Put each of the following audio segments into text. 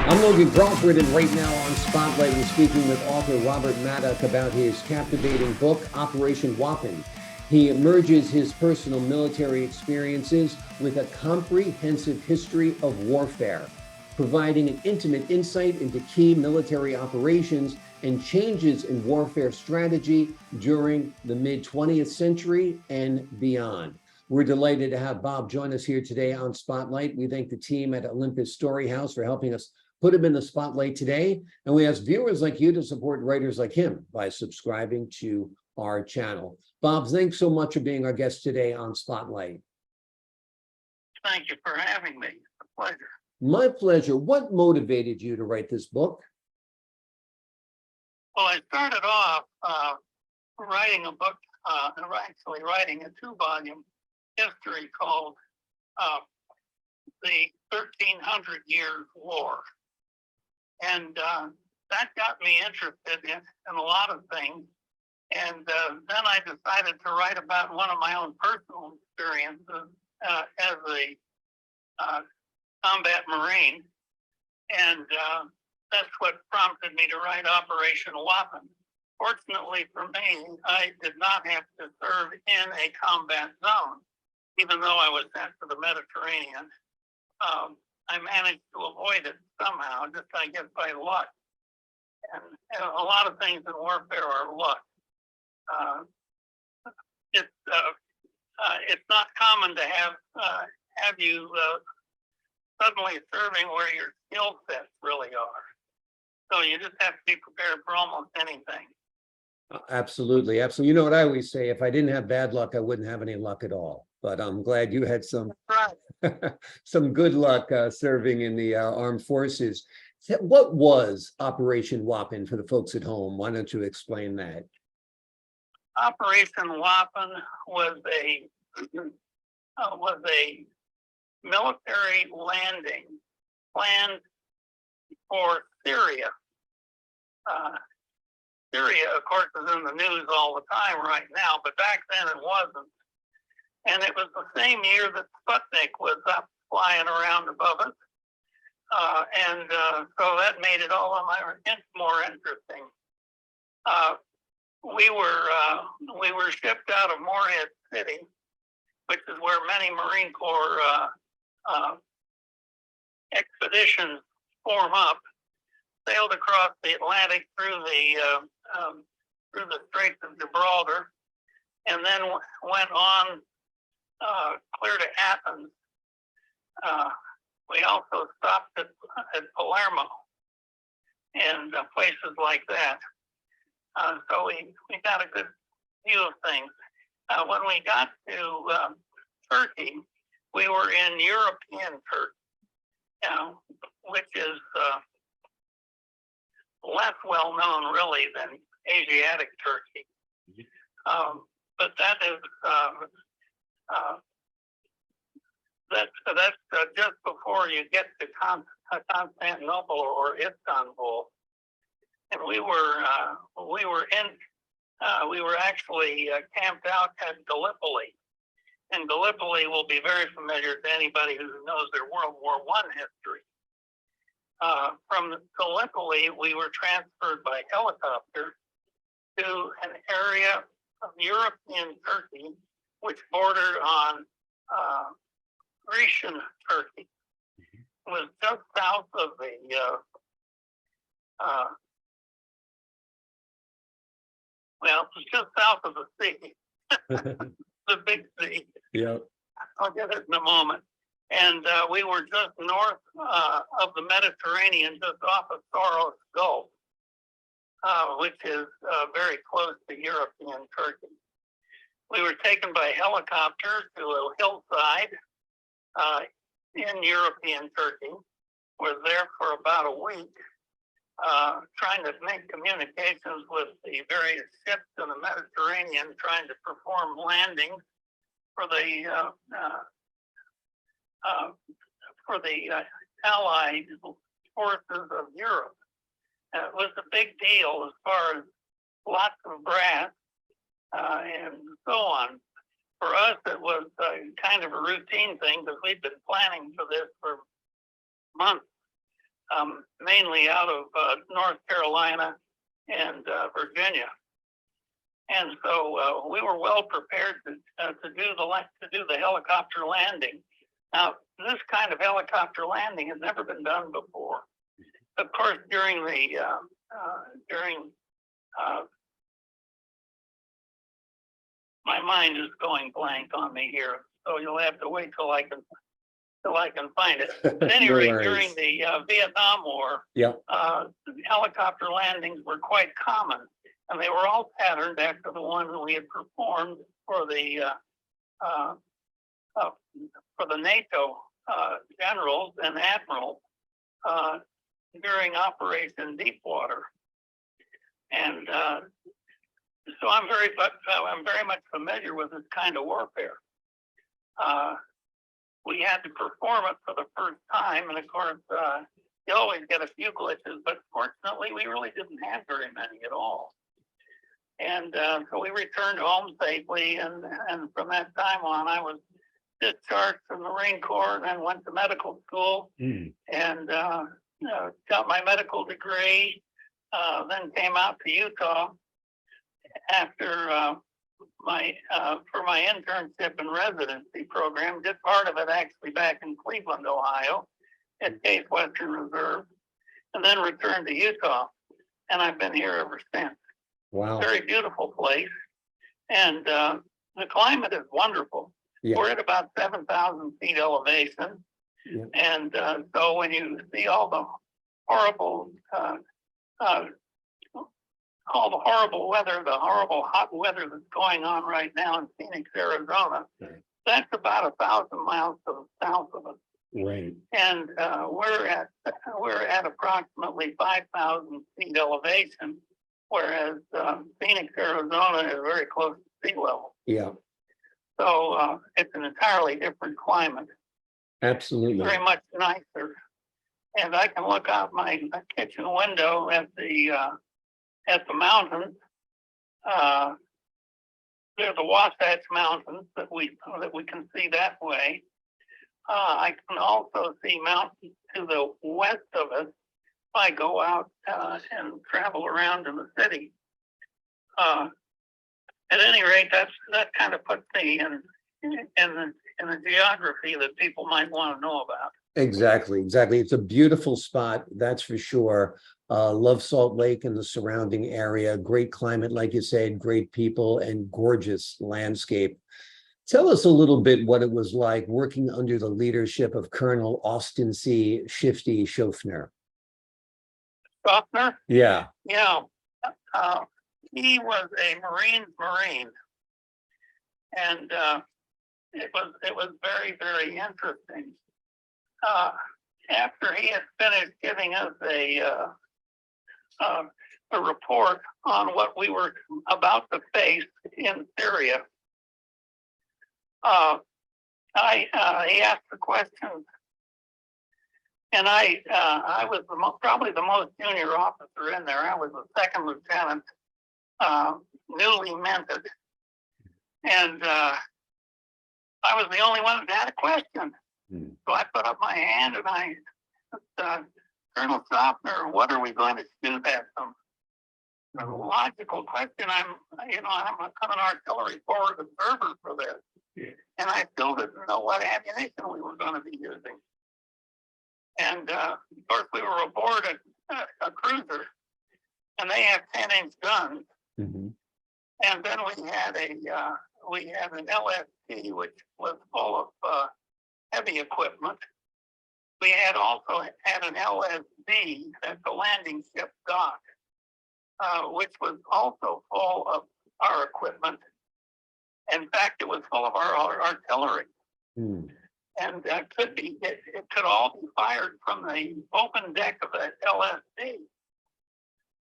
I'm Logan Crawford, and right now on Spotlight, we're speaking with author Robert Maddock about his captivating book, Operation Wappen. He merges his personal military experiences with a comprehensive history of warfare, providing an intimate insight into key military operations and changes in warfare strategy during the mid-20th century and beyond. We're delighted to have Bob join us here today on Spotlight. We thank the team at Olympus Storyhouse for helping us put him in the spotlight today. And we ask viewers like you to support writers like him by subscribing to our channel. Bob, thanks so much for being our guest today on Spotlight. Thank you for having me. It's a pleasure. My pleasure. What motivated you to write this book? Well, I started off writing a book, actually writing a 2-volume history called The 1300 Years War. And that got me interested in a lot of things. And then I decided to write about one of my own personal experiences as a combat Marine. And that's what prompted me to write Operation Wappen. Fortunately for me, I did not have to serve in a combat zone, even though I was sent to the Mediterranean. I managed to avoid it somehow, just I guess by luck. And a lot of things in warfare are luck. It's not common to have you suddenly serving where your skill sets really are. So you just have to be prepared for almost anything. Absolutely. Absolutely. You know what I always say, if I didn't have bad luck, I wouldn't have any luck at all. But I'm glad you had some, some good luck serving in the armed forces. What was Operation Wappen for the folks at home? Why don't you explain that? Operation Wappen was a military landing planned for Syria. Syria, of course, is in the news all the time right now, but back then it wasn't. And it was the same year that Sputnik was up flying around above us. So that made it all more interesting. We were shipped out of Morehead City, which is where many Marine Corps expeditions form up, sailed across the Atlantic through the Straits of Gibraltar, and then went on clear to Athens. We also stopped at Palermo and places like that. So we got a good view of things. When we got to Turkey, we were in European Turkey, which is less well known really than Asiatic Turkey. But that is that's just before you get to Constantinople or Istanbul, and we were actually camped out at Gallipoli, and Gallipoli will be very familiar to anybody who knows their World War I history. From Gallipoli, we were transferred by helicopter to an area of European Turkey, which bordered on Grecian Turkey. It was just south of the it was just south of the sea, the big sea. Yeah, I'll get it in a moment. And we were just north of the Mediterranean, just off of Saros Gulf, which is very close to European Turkey. We were taken by helicopter to a hillside in European Turkey. Was there for about a week, trying to make communications with the various ships in the Mediterranean, trying to perform landings for the Allied forces of Europe. It was a big deal as far as lots of brass and so on. For us, it was kind of a routine thing because we'd been planning for this for months. mainly out of North Carolina and Virginia. And so we were well prepared to do the helicopter landing. Now, this kind of helicopter landing has never been done before. Of course, during my mind is going blank on me here, so you'll have to wait till I can find it. But anyway, No worries. during the Vietnam War, Yeah. Helicopter landings were quite common, and they were all patterned after the one we had performed for the NATO generals and admirals during Operation Deepwater. And so I'm very much familiar with this kind of warfare. We had to perform it for the first time, and of course, you always get a few glitches, but fortunately, we really didn't have very many at all. And so we returned home safely, and from that time on, I was discharged from the Marine Corps and then went to medical school and got my medical degree, then came out to Utah after for my internship and residency program. Did part of it actually back in Cleveland, Ohio, at Case Western Reserve, and then returned to Utah. And I've been here ever since. Wow. Very beautiful place. And the climate is wonderful. Yeah. We're at about 7,000 feet elevation. Yeah. And so when you see all the horrible weather, the horrible hot weather that's going on right now in Phoenix, Arizona, that's about 1,000 miles to the south of us. Right. And we're at approximately 5,000 feet elevation, whereas Phoenix, Arizona is very close to sea level. Yeah. So it's an entirely different climate. Absolutely. Very much nicer. And I can look out my kitchen window at the mountains. There's the Wasatch Mountains that we can see that way. I can also see mountains to the west of us if I go out and travel around in the city. At any rate, that kind of puts me in the geography that people might want to know about. Exactly. It's a beautiful spot, that's for sure. Love Salt Lake and the surrounding area. Great climate, like you said, great people, and gorgeous landscape. Tell us a little bit what it was like working under the leadership of Colonel Austin C. Shifty Schofner. Schofner? Yeah. Yeah. He was a Marine, and it was very, very interesting. After he had finished giving us a report on what we were about to face in Syria, he asked the questions, and I was probably the most junior officer in there. I was a second lieutenant, newly minted, and I was the only one that had a question. So I put up my hand and I said, Colonel Schofner, what are we going to shoot at them? A logical question. I'm an artillery forward observer for this. And I still didn't know what ammunition we were going to be using. And of course, we were aboard a cruiser, and they have 10-inch guns. And then we had an LST, which was full of heavy equipment. We had also had an LSD at the landing ship dock, which was also full of our equipment. In fact, it was full of our artillery. And it could all be fired from the open deck of that LSD. It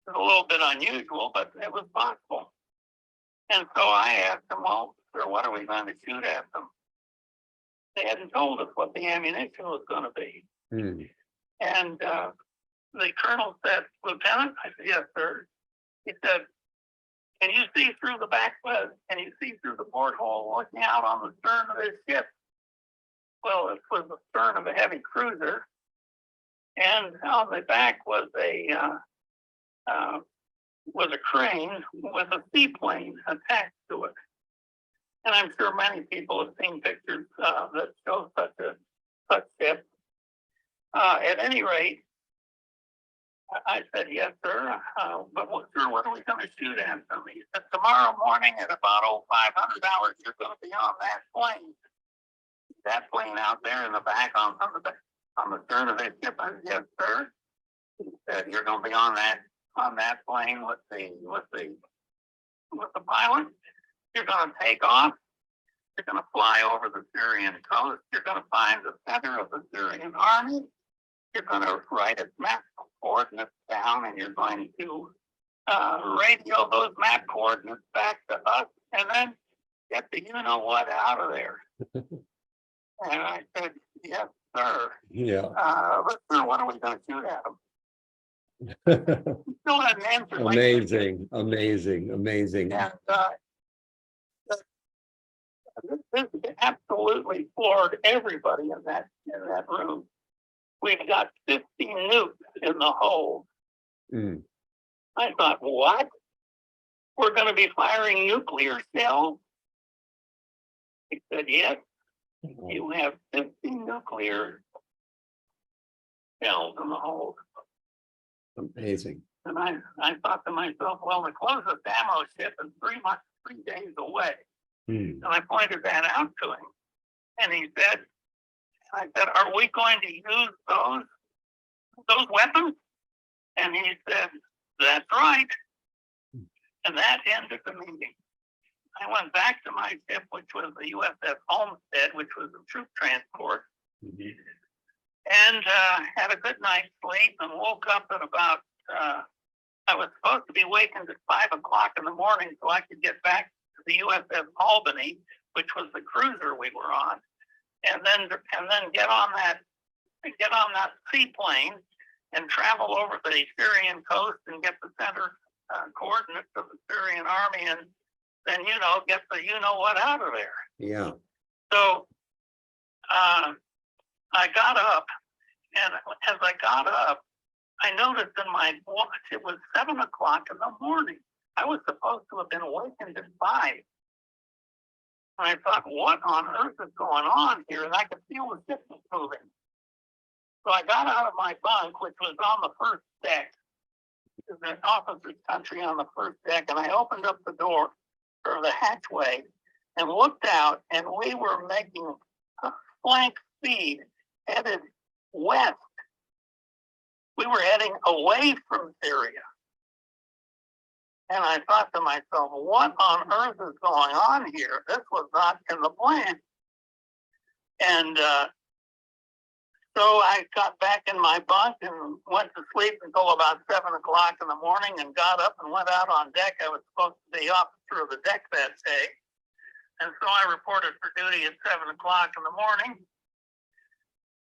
was a little bit unusual, but it was possible. And so I asked them, well, sir, what are we going to shoot at them? They hadn't told us what the ammunition was going to be. And the colonel said, Lieutenant? I said, yes, sir. He said, can you see through the back? Can you see through the porthole looking out on the stern of this ship? Well, it was the stern of a heavy cruiser. and on the back was a crane with a seaplane attached to it. And I'm sure many people have seen pictures that show such ship. At any rate, I said, yes, sir. But sir, what are we going to shoot at them? He said, tomorrow morning at about 0500 hours, you're going to be on that plane. That plane out there in the back on the stern of that ship. I said, yes, sir. He said, you're going to be on that plane with the pilot. You're going to take off. You're going to fly over the Syrian coast. You're going to find the center of the Syrian army. You're going to write its map coordinates down, and you're going to radio those map coordinates back to us, and then get the you-know-what out of there. And I said, yes, sir. Yeah. But sir, what are we going to shoot at them? Still hadn't answered. Amazing, amazing, amazing. And this absolutely floored everybody in that room. We've got 50 nukes in the hold. Mm. I thought, what? We're going to be firing nuclear shells? He said, yes. You have 50 nuclear shells in the hold. Amazing. And I thought to myself, well, the closest ammo ship is 3 days away. Mm. And I pointed that out to him. And he said, I said, are we going to use those weapons? And he said, that's right. And that ended the meeting. I went back to my ship, which was the USS Olmsted, which was a troop transport, and had a good night's sleep and woke up at about, I was supposed to be wakened at 5 o'clock in the morning so I could get back to the USS Albany, which was the cruiser we were on, and then get on that seaplane and travel over the Syrian coast and get the center coordinates of the Syrian army, and then get the you-know-what out of there. Yeah. So I got up, and as I got up, I noticed in my watch it was 7 o'clock in the morning. I was supposed to have been awakened at 5. And I thought, what on earth is going on here? And I could feel the ship was moving. So I got out of my bunk, which was on the first deck, the officer's country on the first deck, and I opened up the door or the hatchway and looked out, and we were making flank speed headed west. We were heading away from Syria. And I thought to myself, what on earth is going on here? This was not in the plan. And so I got back in my bunk and went to sleep until about 7 o'clock in the morning and got up and went out on deck. I was supposed to be officer of the deck that day. And so I reported for duty at 7 o'clock in the morning.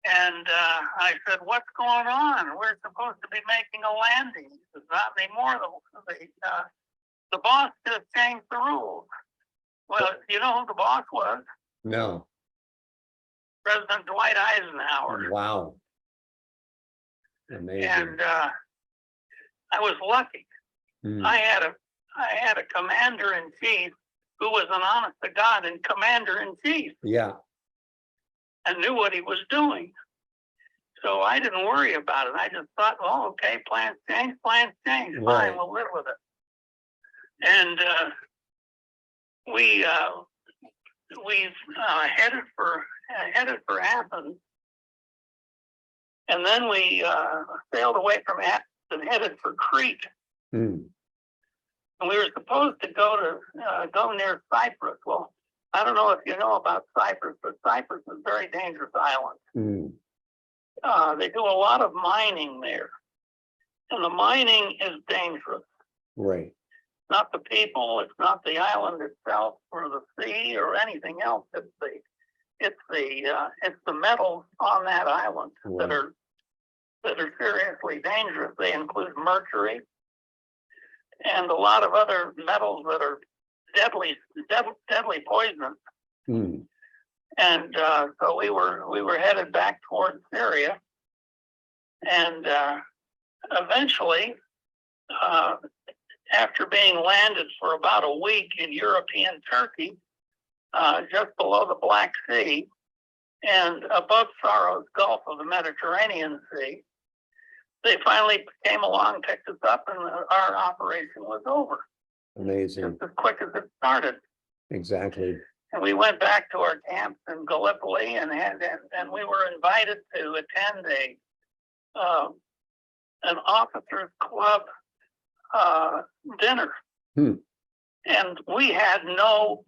And I said, what's going on? We're supposed to be making a landing. He said, not anymore. The boss just changed the rules. Well, you know who the boss was? No. President Dwight Eisenhower. Wow. Amazing. And I was lucky. Mm. I had a commander-in-chief who was an honest-to-God and commander-in-chief. Yeah. And knew what he was doing. So I didn't worry about it. I just thought, well, okay, plans change. Fine, right. we'll live with it. And we headed for Athens, and then we sailed away from Athens and headed for Crete. Mm. And we were supposed to go near Cyprus. Well, I don't know if you know about Cyprus, but Cyprus is a very dangerous island. Mm. They do a lot of mining there, and the mining is dangerous. Right. Not the people, it's not the island itself, or the sea, or anything else. It's the metals on that island right. that are seriously dangerous. They include mercury and a lot of other metals that are deadly poisonous. Mm. And so we were headed back towards Syria, And eventually, after being landed for about a week in European Turkey, just below the Black Sea and above Saros Gulf of the Mediterranean Sea, they finally came along, picked us up, and our operation was over. Amazing. Just as quick as it started. Exactly. And we went back to our camps in Gallipoli, and we were invited to attend an officers' club dinner. And we had no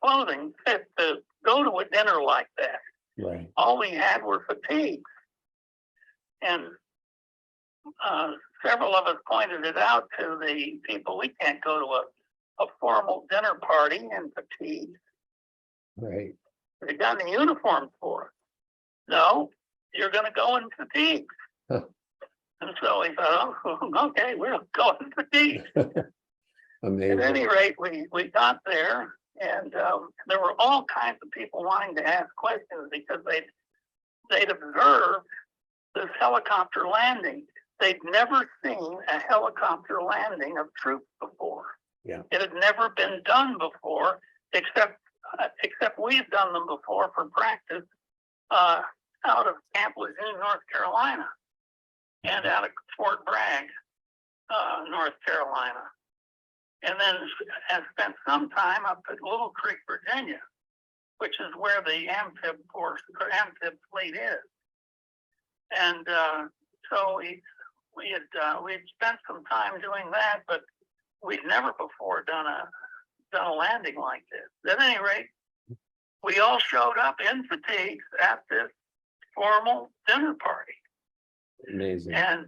clothing fit to go to a dinner like that. Right. All we had were fatigues. And several of us pointed it out to the people. We can't go to a formal dinner party in fatigues. Right. They got any uniforms for us? No, you're going to go in fatigues. Huh. And so we thought, oh, okay, we're going in fatigues. Amazing. At any rate, we got there, and there were all kinds of people wanting to ask questions because they'd observed this helicopter landing. They'd never seen a helicopter landing of troops before. Yeah. It had never been done before, except we've done them before for practice out of Camp Lejeune, North Carolina, and out of Fort Bragg, North Carolina. And then I spent some time up at Little Creek, Virginia, which is where the amphib fleet is. And so we'd spent some time doing that, but we'd never before done a landing like this. At any rate, we all showed up in fatigues at this formal dinner party. Amazing. And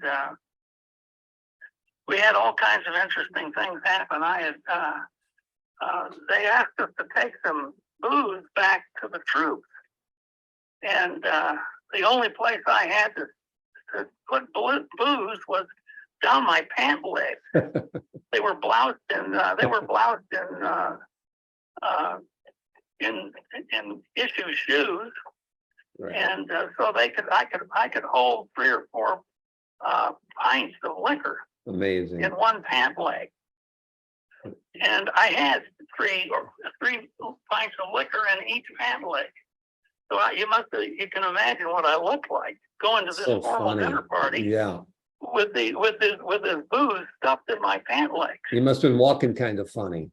we had all kinds of interesting things happen. They asked us to take some booze back to the troops. And the only place I had to put booze was down my pant legs. They were bloused in issue shoes. Right. And so I could hold 3 or 4 pints of liquor. Amazing. In one pant leg. And I had 3 pints of liquor in each pant leg. So you can imagine what I looked like going to this formal dinner party. Yeah. With this booze stuffed in my pant legs. You must have been walking kind of funny.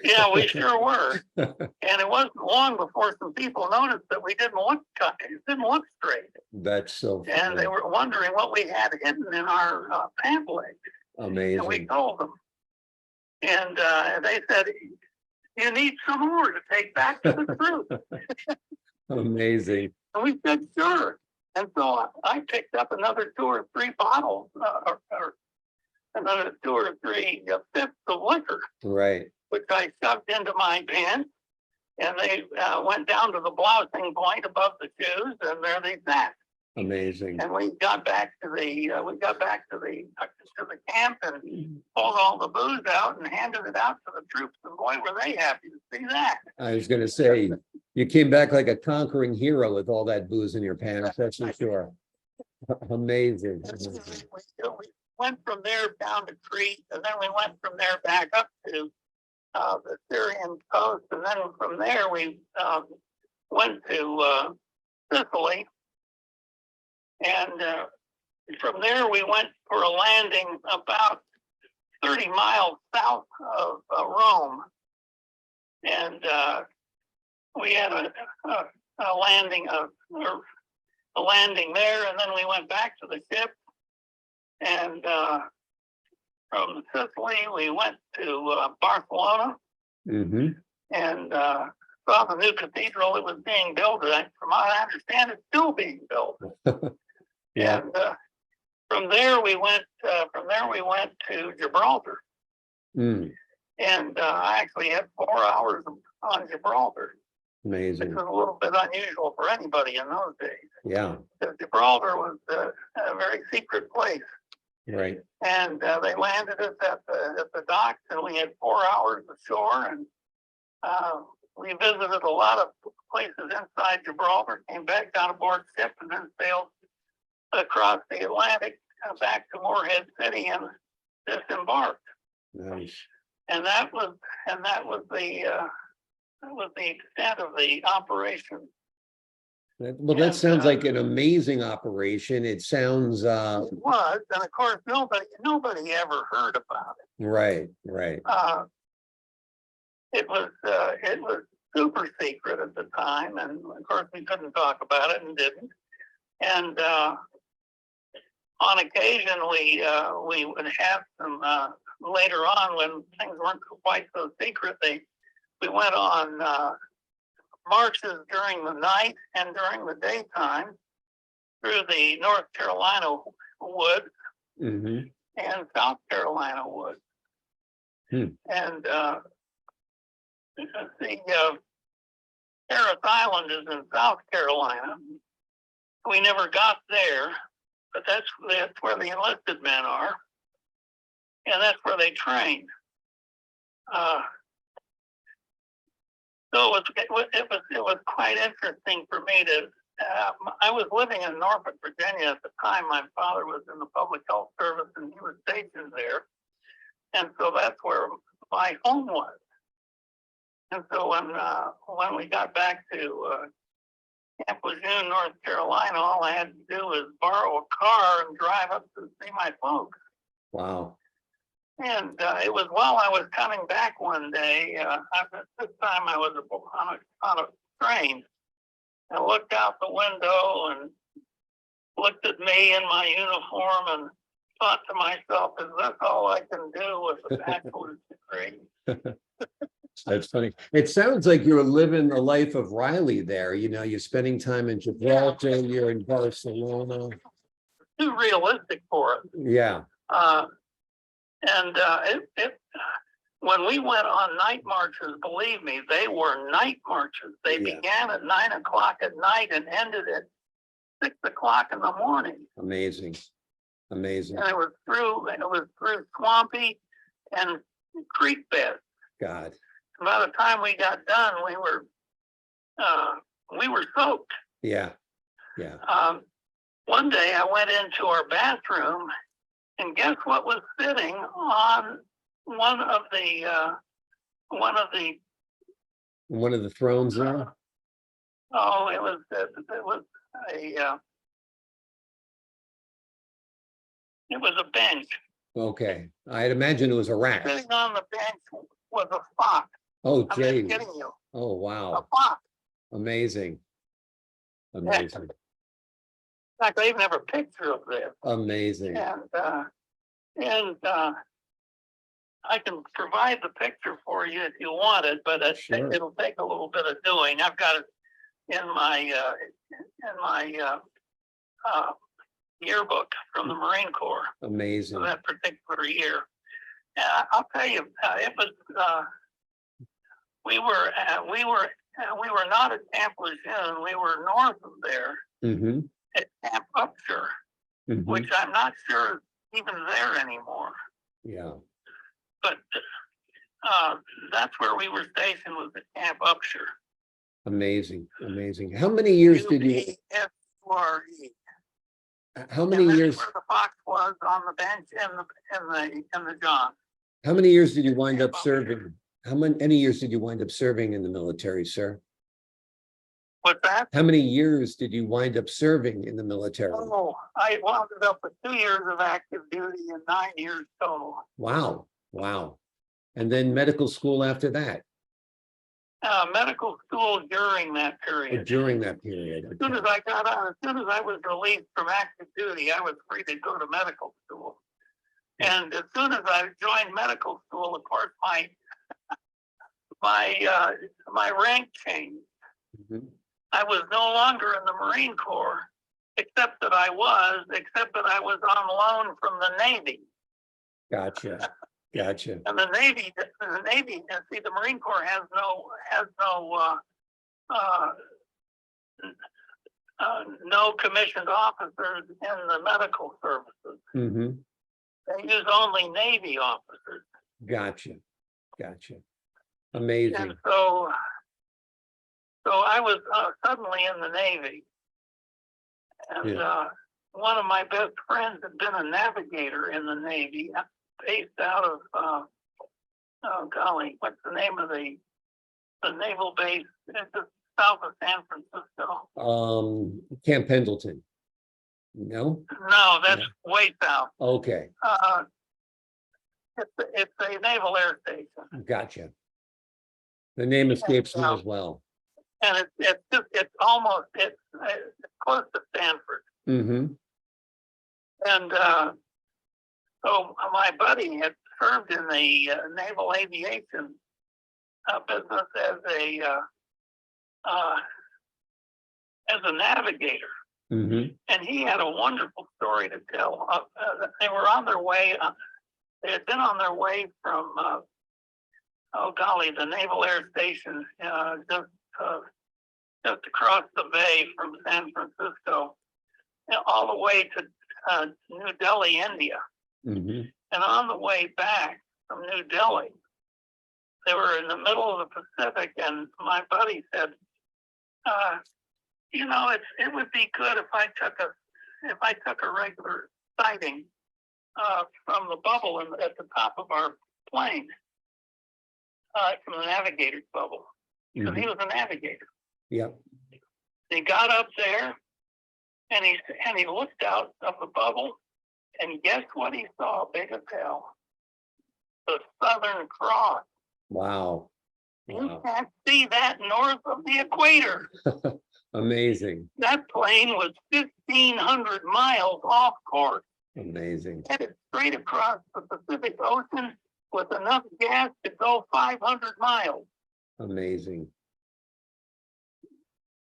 Yeah, we sure were. And it wasn't long before some people noticed that we didn't look straight. That's so funny. And they were wondering what we had hidden in our pant legs. Amazing. And we told them. And they said, you need some more to take back to the troops. Amazing. And we said, sure. And so I picked up another 2 or 3 bottles, or another 2 or 3 fifths of liquor. Right. Which I shoved into my pants, and they went down to the blousing point above the shoes, and there they sat. Amazing. And we got back to the camp and pulled all the booze out and handed it out to the troops, and boy, were they happy to see that. I was going to say, you came back like a conquering hero with all that booze in your pants. That's for sure. Amazing. We went from there down to Crete, and then we went from there back up to the Syrian coast, and then from there we went to Sicily, and from there we went for a landing about 30 miles south of Rome, and we had a landing there, and then we went back to the ship, and from Sicily, we went to Barcelona, and saw the new cathedral that was being built. From what I understand, it's still being built. Yeah. And from there we went to Gibraltar, and I actually had 4 hours on Gibraltar. Amazing. Which was a little bit unusual for anybody in those days. Yeah. Because Gibraltar was a very secret place. Right. And they landed us at the docks, and we had 4 hours ashore, and we visited a lot of places inside Gibraltar, came back down aboard ship, and then sailed across the Atlantic back to Morehead City and disembarked. Nice. And that was the extent of the operation. That sounds like an amazing operation. It sounds It was, and of course nobody ever heard about it. right. It was super secret at the time, and of course we couldn't talk about it and didn't. And on occasion we would have some later on, when things weren't quite so secret. We went on marches during the night and during the daytime through the North Carolina woods and South Carolina woods. And the Harris Island is in South Carolina. We never got there, but that's where the enlisted men are, and that's where they train. So it was quite interesting for me to. I was living in Norfolk, Virginia at the time. My father was in the public health service, and he was stationed there, and so that's where my home was. And so when we got back to Camp Lejeune, North Carolina, all I had to do was borrow a car and drive up to see my folks. Wow. And it was while I was coming back one day. This time I was on a train. I looked out the window and looked at me in my uniform and thought to myself, "Is this all I can do with a bachelor's degree?" That's funny. It sounds like you're living the life of Riley there. You know, you're spending time in Gibraltar, you're in Barcelona. Too realistic for it. Yeah. When we went on night marches, believe me, they were night marches. They began at 9 o'clock at night and ended at 6 o'clock in the morning. Amazing. And it was through swampy and creek beds. God. By the time we got done, we were soaked. Yeah. One day I went into our bathroom, and guess what was sitting on one of the thrones there? Oh, it was a bench. Okay. I'd imagine it was a rat. Sitting on the bench was a fox. Oh, I'm geez. just kidding you. Oh, A wow. fox. Amazing. In fact, I even have a picture of this. Amazing. And I can provide the picture for you if you want it, but it'll take a little bit of doing. I've got it in my yearbook from the Marine Corps. Amazing. That particular year. I'll tell you, it was. We were not at Camp Lejeune. We were north of there at Camp Upshur, which I'm not sure is even there anymore. Yeah. But that's where we were stationed, was at Camp Upshur. Amazing. How many years did you? UPSURE. How many years? Where the fox was on the bench in the John. How many years did you wind up serving? How many years did you wind up serving in the military, sir? What's that? How many years did you wind up serving in the military? Oh, I wound up with 2 years of active duty and 9 years total. Wow. And then medical school after that? Medical school during that period. During that period. As soon as I got out, as soon as I was released from active duty, I was free to go to medical school. And as soon as I joined medical school, of course, my rank changed. I was no longer in the Marine Corps, except that I was on loan from the Navy. Gotcha. And the Navy, see, the Marine Corps has no commissioned officers in the medical services. They use only Navy officers. Gotcha. Amazing. And so So I was suddenly in the Navy, and one of my best friends had been a navigator in the Navy, based out of oh golly, what's the name of the naval base? It's just south of San Francisco. Camp Pendleton. No? No, that's way south. Okay. It's a naval air station. Gotcha. The name escapes me as well. And it's close to Stanford. Mm-hmm. And so my buddy had served in the naval aviation business as a navigator. Mm-hmm. And he had a wonderful story to tell. They were on their way. They had been on their way from, the Naval Air Station just across the bay from San Francisco, all the way to New Delhi, India. Mm-hmm. And on the way back from New Delhi, they were in the middle of the Pacific, and my buddy said, it would be good if I took a regular sighting from the bubble at the top of our plane, from the navigator's bubble, because he was a navigator. Yep. He got up there, and he looked out of the bubble, and guess what he saw, big as hell? The Southern Cross. Wow. You can't see that north of the equator. Amazing. That plane was 1,500 miles off course. Amazing. Headed straight across the Pacific Ocean with enough gas to go 500 miles. Amazing.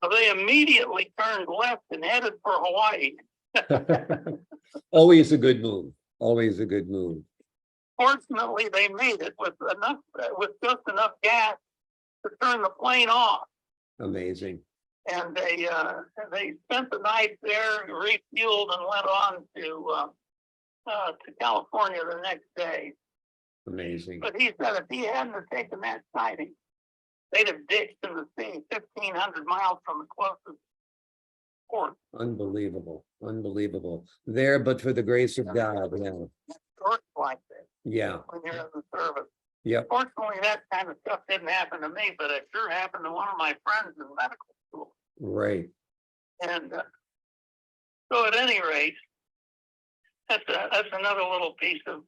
So they immediately turned left and headed for Hawaii. Always a good move. Always a good move. Fortunately, they made it with just enough gas to turn the plane off. Amazing. And they spent the night there, refueled, and went on to California the next day. Amazing. But he said if he hadn't have taken that sighting, they'd have ditched in the sea 1,500 miles from the closest port. Unbelievable. Unbelievable. There, but for the grace of God. Yeah. Short like this. Yeah. When you're in the service. Yeah. Fortunately, that kind of stuff didn't happen to me, but it sure happened to one of my friends in medical school. Right. And so, at any rate, that's another little piece of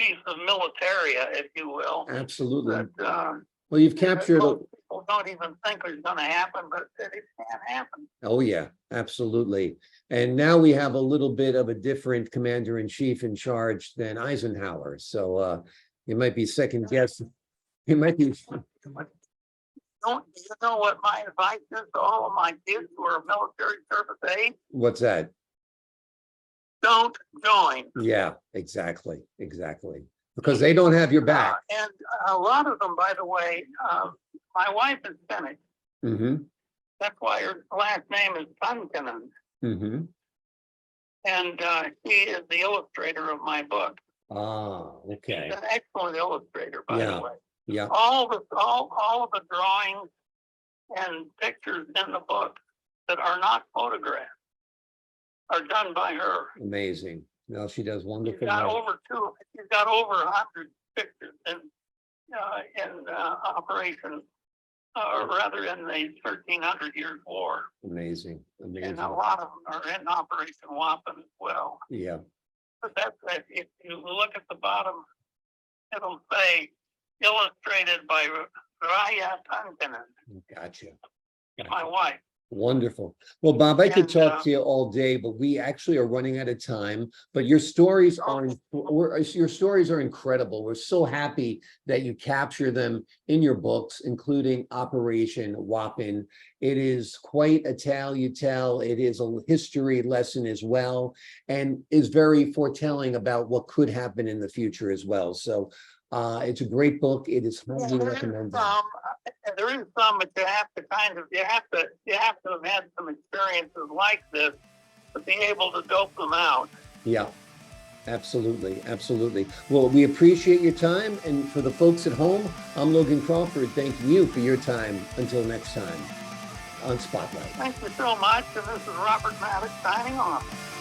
militaria, if you will. Absolutely. That, well, you've captured. People don't even think it's going to happen, but it can happen. Oh yeah, absolutely. And now we have a little bit of a different commander-in-chief in charge than Eisenhower. So you might be second guessing. He might be. Do you know what my advice is to all of my kids who are military service age? What's that? Don't join. Yeah, exactly. Because they don't have your back. And a lot of them, by the way, my wife is Finnish. Mm-hmm. That's why her last name is Pankinen. Mm-hmm. And she is the illustrator of my book. Ah, okay. She's an excellent illustrator, by the way. Yeah. All of the drawings and pictures in the book that are not photographs are done by her. Amazing. No, she does wonderful. She's got over 100 pictures in operation, or rather in the 1300 Years War. Amazing. And a lot of them are in Operation Wappen as well. Yeah. But if you look at the bottom, it'll say illustrated by Raya Pankinen. Gotcha. My wife. Wonderful. Well, Bob, I could talk to you all day, but we actually are running out of time. But your stories are incredible. We're so happy that you capture them in your books, including Operation Wappen. It is quite a tale you tell. It is a history lesson as well, and is very foretelling about what could happen in the future as well. So it's a great book. It is highly recommended. There is some, but you have to have had some experiences like this to be able to dope them out. Yeah. Absolutely, absolutely. Well, we appreciate your time. And for the folks at home, I'm Logan Crawford, thanking you for your time. Until next time on Spotlight. Thank you so much. And this is Robert Maddock signing off.